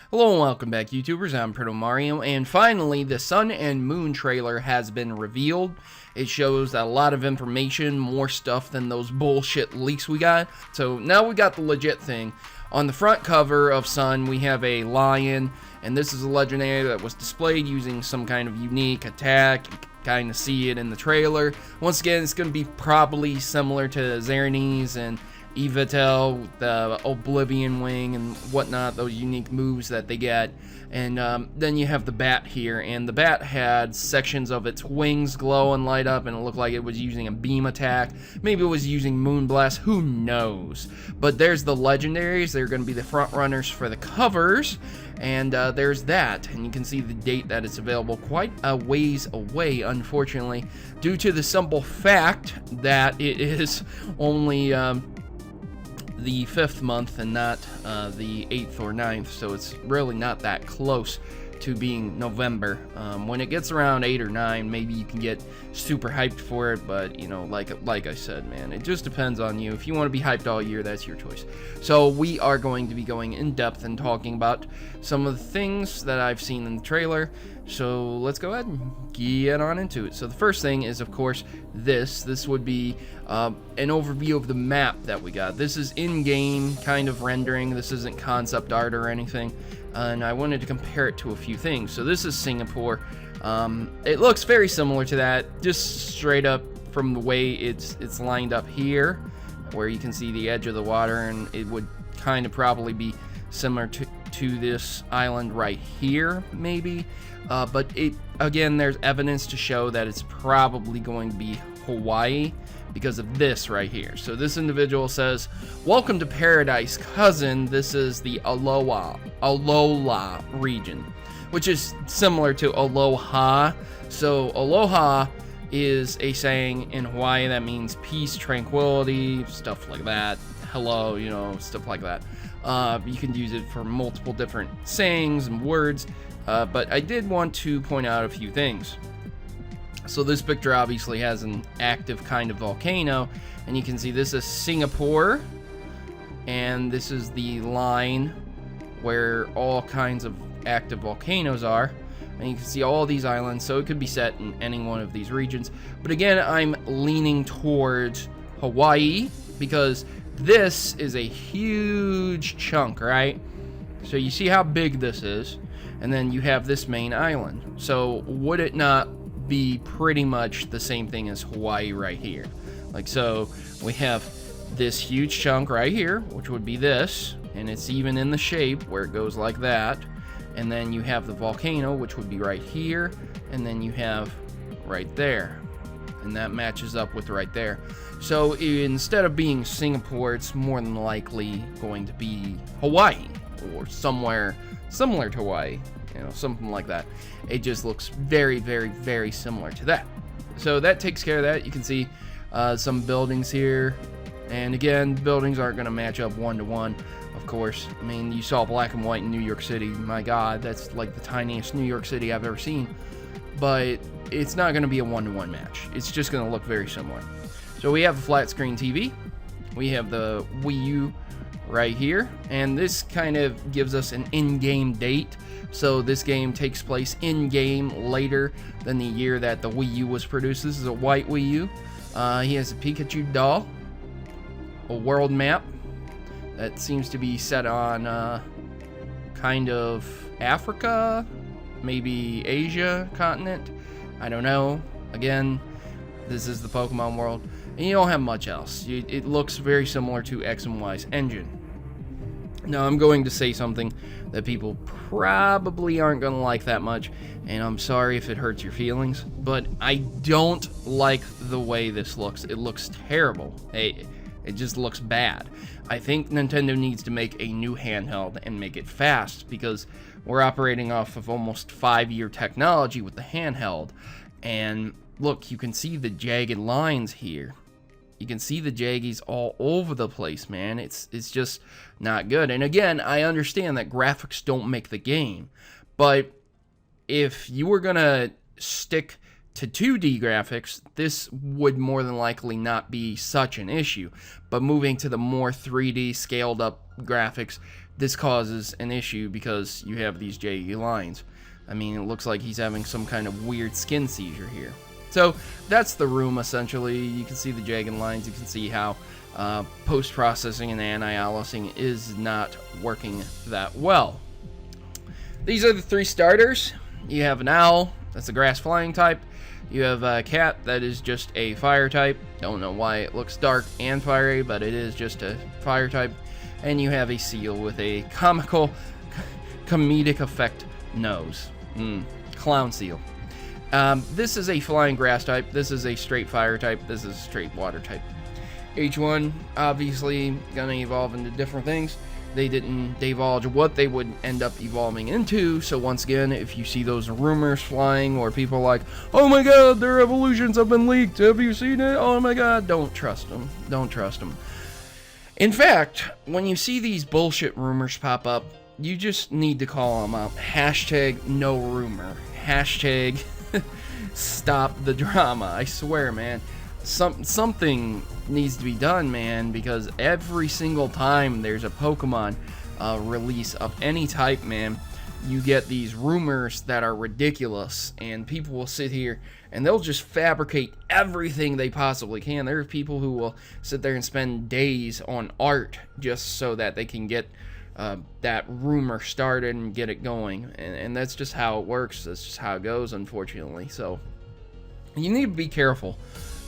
Hello and welcome back, YouTubers. I'm Protomario, and finally the Sun and Moon trailer has been revealed. It shows a lot of information, more stuff than those bullshit leaks we got. So now we got the legit thing. On the front cover of Sun, we have a lion, and this is a legendary that was displayed using some kind of unique attack. You can kind of see it in the trailer. Once again, it's going to be probably similar to Xerneas and Yveltal, the Oblivion Wing and whatnot, those unique moves that they get. And then you have the bat here, and the bat had sections of its wings glow and light up, and it looked like it was using a beam attack. Maybe it was using Moonblast, who knows. But there's the legendaries. They're going to be the front runners for the covers, and there's that. And you can see the date that it's available quite a ways away, unfortunately, due to the simple fact that it is only the 5th month and not the 8th or 9th, so it's really not that close to being November. When it gets around 8 or 9, maybe you can get super hyped for it, but you know, like I said, man, it just depends on you. If you want to be hyped all year, that's your choice. So we are going to be going in depth and talking about some of the things that I've seen in the trailer. So let's go ahead and get on into it. So the first thing is, of course, this would be an overview of the map that we got. This is in-game kind of rendering. This isn't concept art or anything. And I wanted to compare it to a few things. So this is Singapore. It looks very similar to that, just straight up from the way it's lined up here, where you can see the edge of the water, and it would kind of probably be similar to this island right here, maybe. But again, there's evidence to show that it's probably going to be Hawaii because of this right here. So this individual says, "Welcome to paradise, cousin. This is the Alola region," which is similar to Aloha. So Aloha is a saying in Hawaii that means peace, tranquility, stuff like that. Hello, you know, stuff like that. You can use it for multiple different sayings and words. But I did want to point out a few things. So this picture obviously has an active kind of volcano, and you can see this is Singapore, and this is the line where all kinds of active volcanoes are, and you can see all these islands, so it could be set in any one of these regions. But again, I'm leaning towards Hawaii because this is a huge chunk, right? So you see how big this is, and then you have this main island. So would it not be pretty much the same thing as Hawaii right here? Like, so we have this huge chunk right here, which would be this, and it's even in the shape where it goes like that. And then you have the volcano, which would be right here, and then you have right there, and that matches up with right there. So instead of being Singapore, it's more than likely going to be Hawaii or somewhere similar to Hawaii, you know, something like that. It just looks very, very, very similar to that. So that takes care of that. You can see some buildings here, and again, buildings aren't going to match up one-to-one, of course. I mean, you saw black and white in New York City. My God, that's like the tiniest New York City I've ever seen. But it's not going to be a one-to-one match. It's just going to look very similar. So we have a flat screen TV. We have the Wii U right here, and this kind of gives us an in-game date. So this game takes place in-game later than the year that the Wii U was produced. This is a white Wii U. He has a Pikachu doll, a world map that seems to be set on kind of Africa, maybe Asia continent, I don't know. Again, this is the Pokemon world, and you don't have much else. It looks very similar to X and Y's engine. Now, I'm going to say something that people probably aren't going to like that much, and I'm sorry if it hurts your feelings, but I don't like the way this looks. It looks terrible. It just looks bad. I think Nintendo needs to make a new handheld and make it fast, because we're operating off of almost 5-year technology with the handheld. And look, you can see the jagged lines here. You can see the jaggies all over the place, man. It's just not good. And again, I understand that graphics don't make the game, but if you were gonna stick to 2D graphics, this would more than likely not be such an issue. But moving to the more 3D scaled up graphics this causes an issue because you have these jagged lines. I mean, it looks like he's having some kind of weird skin seizure here. So that's the room essentially. You can see the jagged lines. You can see how post-processing and anti-aliasing is not working that well. These are the 3 starters. You have an owl, that's a grass flying type. You have a cat, that is just a fire type. Don't know why it looks dark and fiery, but it is just a fire type. And you have a seal with a comedic effect nose. Clown seal. This is a flying grass type. This is a straight fire type. This is a straight water type. Each one obviously gonna evolve into different things. They didn't divulge what they would end up evolving into, so once again, if you see those rumors flying or people like, oh my god, their evolutions have been leaked, have you seen it? Oh my god, don't trust them. Don't trust them. In fact, when you see these bullshit rumors pop up, you just need to call them out. Hashtag no rumor. Hashtag stop the drama. I swear, man. Something needs to be done, man, because every single time there's a Pokemon release of any type, man, you get these rumors that are ridiculous, and people will sit here and they'll just fabricate everything they possibly can. There are people who will sit there and spend days on art just so that they can get that rumor started and get it going, and that's just how it works. That's just how it goes, unfortunately. So you need to be careful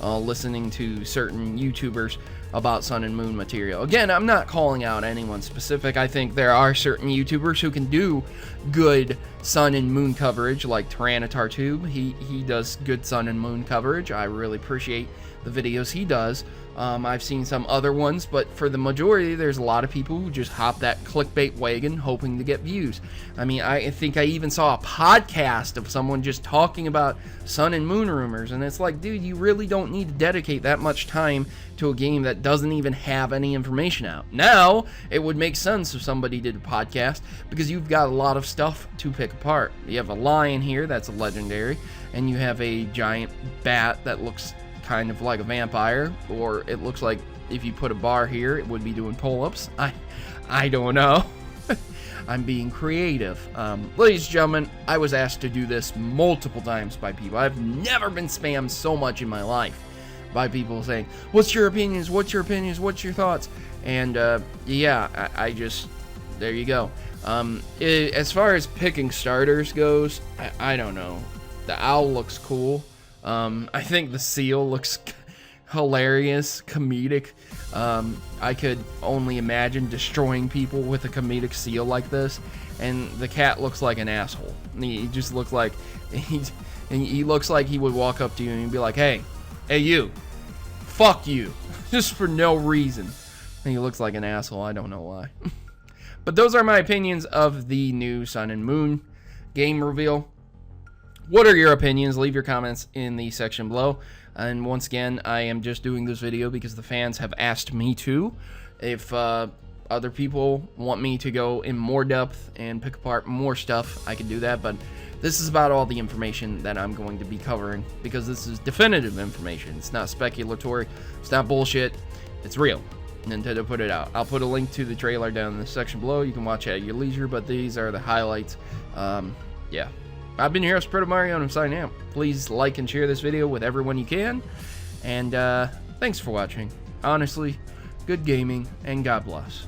listening to certain YouTubers about Sun and Moon material. Again, I'm not calling out anyone specific. I think there are certain YouTubers who can do good Sun and Moon coverage, like TyranitarTube. He does good Sun and Moon coverage. I really appreciate the videos he does. I've seen some other ones, but for the majority, there's a lot of people who just hop that clickbait wagon hoping to get views. I mean, I think I even saw a podcast of someone just talking about Sun and Moon rumors, and it's like, dude, you really don't need to dedicate that much time to a game that doesn't even have any information out. Now, it would make sense if somebody did a podcast, because you've got a lot of stuff to pick apart. You have a lion here, that's a legendary, and you have a giant bat that looks kind of like a vampire, or it looks like if you put a bar here, it would be doing pull-ups. I don't know. I'm being creative. Ladies and gentlemen, I was asked to do this multiple times by people. I've never been spammed so much in my life by people saying, what's your opinions, what's your opinions, what's your thoughts? And yeah, I just, there you go. As far as picking starters goes, I don't know. The owl looks cool. I think the seal looks hilarious, comedic. I could only imagine destroying people with a comedic seal like this. And the cat looks like an asshole. He just looks like he looks like he would walk up to you and be like, hey you, fuck you, just for no reason. And he looks like an asshole. I don't know why. But those are my opinions of the new Sun and Moon game reveal. What are your opinions? Leave your comments in the section below. And once again, I am just doing this video because the fans have asked me to. If other people want me to go in more depth and pick apart more stuff, I can do that. But this is about all the information that I'm going to be covering, because this is definitive information. It's not speculatory. It's not bullshit. It's real. Nintendo put it out. I'll put a link to the trailer down in the section below. You can watch it at your leisure, but these are the highlights. Yeah. I've been your host, Protomario, and I'm signing out. Please like and share this video with everyone you can. And thanks for watching. Honestly, good gaming, and God bless.